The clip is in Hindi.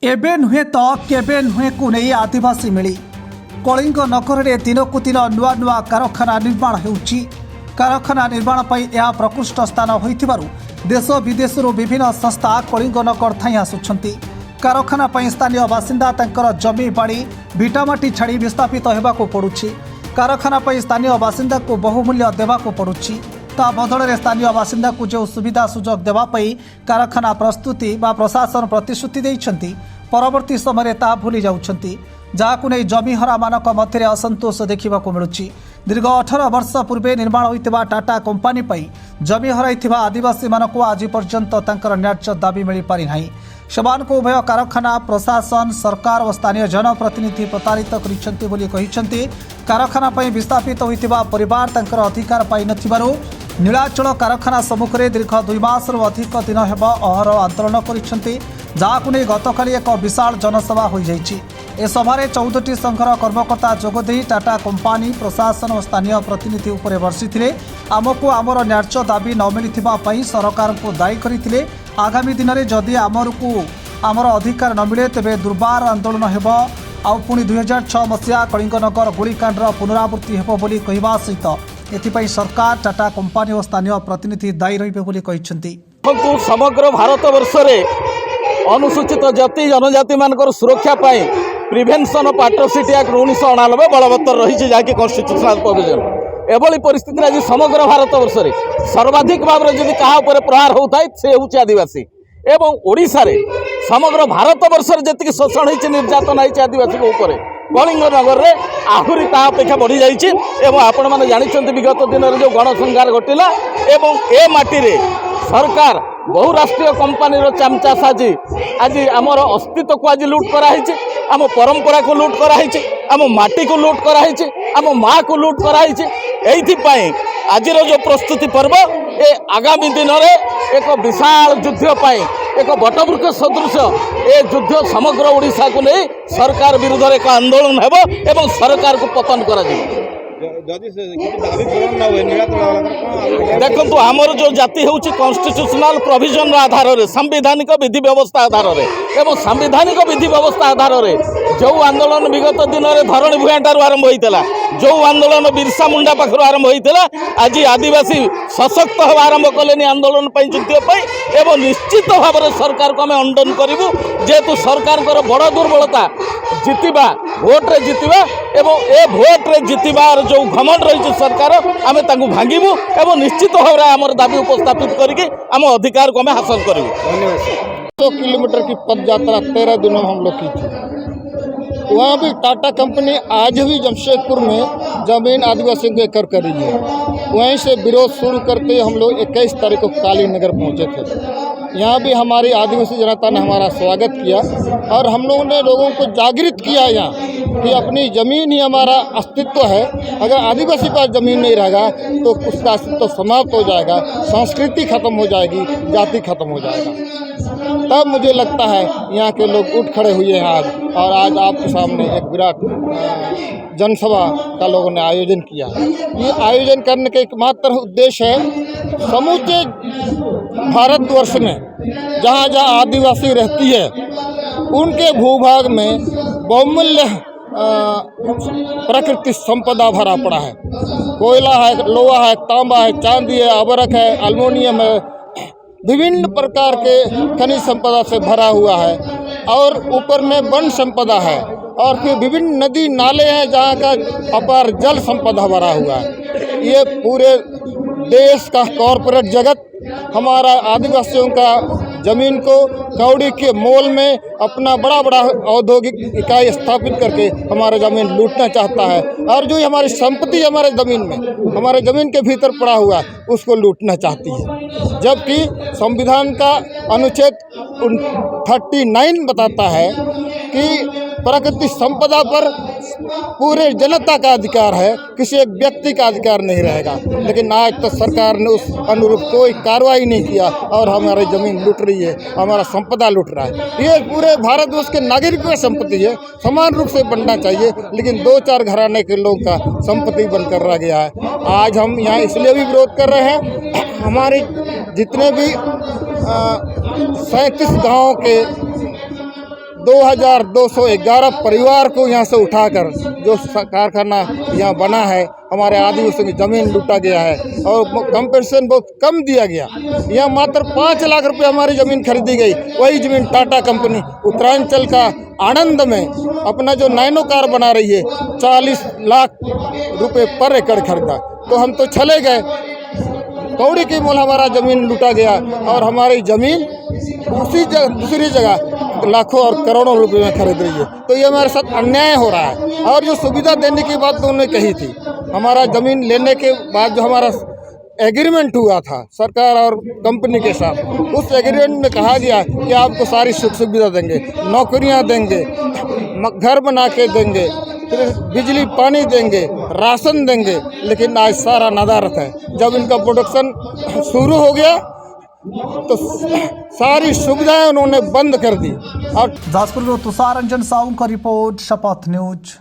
एबे नुहे तो केबे नुहे को नहीं आदिवासी मिली कलिंग नगर में दिनकू दिन नुआ नुआ कारखाना निर्माण होउछि। कारखाना निर्माण पर यह प्रकृष्ट स्थान होइथिबारु देश विदेश विभिन्न संस्था कलिंग नगर थाई आसुछंती। कारखाना पर स्थानीय बासिंदा तंकर जमी बाड़ी भिटामाटी छाड़ी विस्थापित होबाकू पड़ुछि। कारखाना पर स्थानीय बासिंदा को बहुमूल्य देवाकू पड़ुछि। ता बदल में स्थानीय बासिंदा को जो सुविधा सुजोग देवाई कारखाना प्रस्तुति बा प्रशासन प्रतिश्रुति देइछंती परवर्ती समय ता भूली जाउछंती, जहाकू नहीं जमीहरा मानक मध्य असंतोष देखा मिलूँ। दीर्घ 18 वर्ष पूर्वे निर्माण होता टाटा कंपानी जमी हर आदिवासी मानक आज पर्यंत न्याय्य दाबी मिल पारि नाही। सेमानकु उभय कारखाना प्रशासन सरकार और स्थानीय जनप्रतिनिधि प्रतारित करिसेंती बोली कहिसेंती। कारखाना विस्थापित होइतिबा परिवार तंकर अधिकार पाइ नथिबारु नीलाचल कारखाना सम्मुख में दीर्घ 2 मास अधिक दिन हेब अहर आंदोलन करिसेंती, जहाकू नहीं गतकाली एक विशाल जनसभा हो जाइछि। ए सभारे 14टी संघर कर्मकर्ता जोगदे टाटा कंपानी प्रशासन और स्थानीय प्रतिनिधि उपरे वर्षिथिले। आमको आमर न्याय्य दाबी न मिलिथिबा पई सरकार को दायी करथिले। आगामी दिन में जदि आमर अधिकार न मिले तेबे दुर्बार आंदोलन हेब। आउ पुणी 2006 मसीहा कलिंगनगर गोलीकांडर पुनरावृत्ति हेब बोली कहवा सहित एथिपाई सरकार टाटा कंपानी और स्थानीय प्रतिनिधि दायी रहिबे बोली कहिसेंती। समग्र भारत वर्ष में अनुसूचित जाति जनजाति मानकर सुरक्षा पाई प्रिभेन्शन ऑफ एट्रोसिटी एक्ट 1998 बलवत्तर रही जहाँकि कन्स्टिट्यूशनल प्रोविजन। एभली परिस्थिति आज समग्र भारत वर्ष में सर्वाधिक भाव में जब क्या प्रहार होता है से हूँ आदिवासी एवं ओडिशा रे समग्र भारत वर्ष में जी शोषण होती निर्यातन होती आदिवासी ऊपर कलिंग नगर में आहरी ता अपेक्षा बढ़ी जाइए। आपण मैंने जानते विगत दिन में जो गणसंहार घटिला एवं ए माटी रे सरकार बहुराष्ट्रीय कंपानी चामचा साजी आज आमर अस्तित्व को आज लुट कराई, आम परंपरा को लुट कराई, आम माटी को लुट कराई, आम माँ को लुट कराई। एइथिपाई आज जो प्रस्तुति पर्व ए आगामी दिन में एक विशाल युद्ध पाई एक बटवृक्ष सदृश ए युद्ध समग्र ओडिशा को नहीं सरकार विरुद्ध एक आंदोलन हेब एवं सरकार को पतन करा जाए। देखो आमर जो जाति हूँ कन्स्टिट्यूशनल प्रोविजन आधार में संवैधानिक विधि व्यवस्था आधार में एवं संवैधानिक विधि व्यवस्था आधार में जो आंदोलन विगत दिन में धरणी भूया ठार आरंभ होता जो आंदोलन बिरसा मुंडा पाखर आरंभ होता आज आदिवासी सशक्त होगा आरंभ कले आंदोलन युद्ध एवं निश्चित भाव में सरकार को आम अंडन करूँ जेहेतु सरकार बड़ दुर्बलता जितवा भोट्रे जितवा एवं ए भोट्रे जितवार जो घमंड रही सरकार आम भांगू एवं निश्चित भाव में आम दाबी उपस्थापित करके आम अधिकार को आम हासिल करूँ। 100 किलोमीटर की पद यात्रा 13 दिनों में हम लोग की थी। वहाँ भी टाटा कंपनी आज भी जमशेदपुर में जमीन आदिवासियों को एकड़ कर रही है। वहीं से विरोध शुरू करते हम लोग 21 तारीख को काली नगर पहुँचे थे। यहाँ भी हमारी आदिवासी जनता ने हमारा स्वागत किया और हम लोगों ने लोगों को जागृत किया यहाँ कि अपनी ज़मीन ही हमारा अस्तित्व है। अगर आदिवासी का ज़मीन नहीं रहेगा तो उसका अस्तित्व समाप्त हो जाएगा, संस्कृति खत्म हो जाएगी, जाति खत्म हो जाएगा। तब मुझे लगता है यहाँ के लोग उठ खड़े हुए हैं आज, और आज आपके सामने एक विराट जनसभा का लोगों ने आयोजन किया है। ये आयोजन करने का एकमात्र उद्देश्य है समूचे भारतवर्ष में जहाँ जहाँ आदिवासी रहती है उनके भूभाग में बहुमूल्य प्राकृतिक संपदा भरा पड़ा है। कोयला है, लोहा है, तांबा है, चांदी है, आभरक है, एल्युमिनियम है, विभिन्न प्रकार के खनिज संपदा से भरा हुआ है और ऊपर में वन संपदा है और फिर विभिन्न नदी नाले हैं जहाँ का अपार जल संपदा भरा हुआ है। ये पूरे देश का कॉरपोरेट जगत हमारा आदिवासियों का ज़मीन को कौड़ी के मोल में अपना बड़ा बड़ा औद्योगिक इकाई स्थापित करके हमारा ज़मीन लूटना चाहता है और जो हमारी संपत्ति हमारे ज़मीन में हमारे ज़मीन के भीतर पड़ा हुआ उसको लूटना चाहती है। जबकि संविधान का अनुच्छेद 39 बताता है कि प्राकृतिक संपदा पर पूरे जनता का अधिकार है, किसी एक व्यक्ति का अधिकार नहीं रहेगा। लेकिन आज तो सरकार ने उस अनुरूप कोई कार्रवाई नहीं किया और हमारी ज़मीन लूट रही है, हमारा संपदा लूट रहा है। ये पूरे भारतवर्ष के नागरिकों की संपत्ति है, समान रूप से बनना चाहिए, लेकिन 2-4 घराने के लोगों का संपत्ति बनकर रह गया है। आज हम यहाँ इसलिए भी विरोध कर रहे हैं, हमारे जितने भी 37 गाँव के 2211 परिवार को यहाँ से उठाकर जो कारखाना यहाँ बना है, हमारे आदिवासियों की ज़मीन लूटा गया है और कंपनसेशन बहुत कम दिया गया। यहाँ मात्र 5 लाख रुपए हमारी ज़मीन खरीदी गई। वही ज़मीन टाटा कंपनी उत्तरांचल का आनंद में अपना जो नैनो कार बना रही है 40 लाख रुपए पर एकड़ खरीदा। तो हम तो चले गए, कौड़ी की मोल हमारा ज़मीन लूटा गया और हमारी ज़मीन दूसरी जगह लाखों और करोड़ों रुपए में खरीद रही है। तो ये हमारे साथ अन्याय हो रहा है। और जो सुविधा देने की बात तो उन्होंने कही थी, हमारा ज़मीन लेने के बाद जो हमारा एग्रीमेंट हुआ था सरकार और कंपनी के साथ, उस एग्रीमेंट में कहा गया कि आपको सारी सुख सुविधा देंगे, नौकरियां देंगे, घर बना के देंगे, फिर बिजली पानी देंगे, राशन देंगे। लेकिन आज सारा नदारत है। जब इनका प्रोडक्शन शुरू हो गया तो सारी सुविधाएं उन्होंने बंद कर दी। और जाजपुर में तुषार रंजन साहू का रिपोर्ट, शपथ न्यूज।